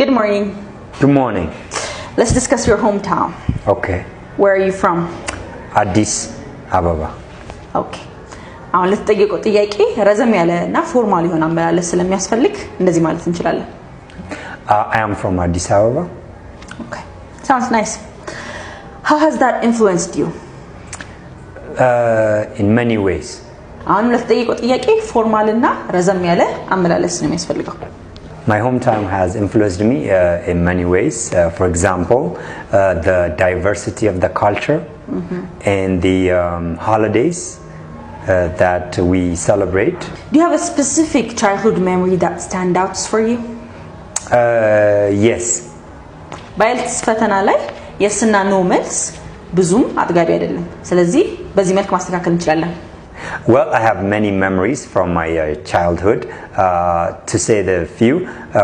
Good morning. Good morning. Let's discuss your hometown. Okay. Where are you from? Addis Ababa. Okay. አሁን ለተጠየቀው ጥያቄ ረዘም ያለ እና ፎርማል ይሆን አመላለስ ስለሚያስፈልግ እንደዚህ ማለት እንችላለን። I am from Addis Ababa. Okay. Sounds nice. How has that influenced you? In many ways. አሁን ለተጠየቀው ጥያቄ ፎርማል እና ረዘም ያለ አመላለስ ነው የሚያስፈልገው። My hometown has influenced me in many ways. For example, the diversity of the culture and the holidays that we celebrate. Do you have a specific childhood memory that stands out for you? Yes. ባይልስ ፈተና ላይ የስና ኖ መልስ ብዙም አጥጋቢ አይደለም። ስለዚህ በዚህ መልኩ ማስተካከል እንችላለን። Well, I have many memories from my childhood. To say the few,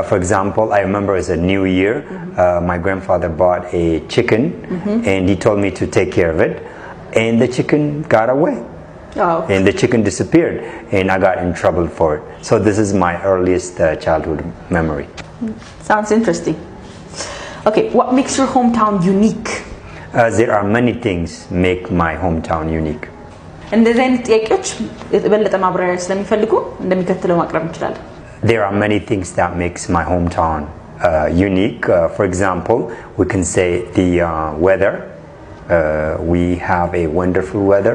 for example, I remember as a new year, my grandfather bought a chicken and he told me to take care of it, and the chicken got away. Oh. And the chicken disappeared and I got in trouble for it. So this is my earliest childhood memory. Sounds interesting. Okay, what makes your hometown unique? There are many things make my hometown unique. እንደዚህ አይነት ጥያቄዎች የበለጠ ማብራሪያ ስለሚፈልጉ እንደሚከተለው ማቅረብ እንችላለን። There are many things that makes my hometown unique. For example, we can say the weather. We have a wonderful weather,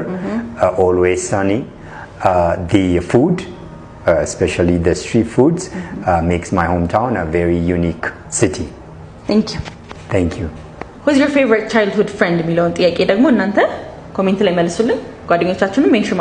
always sunny. The food, especially the street foods, makes my hometown a very unique city. Thank you. Thank you. Who's your favorite childhood friend? የሚለውን ጥያቄ ደግሞ እናንተ ኮሜንት ላይ መልሱልን። ጓደኞቻችሁንም ሜንሽን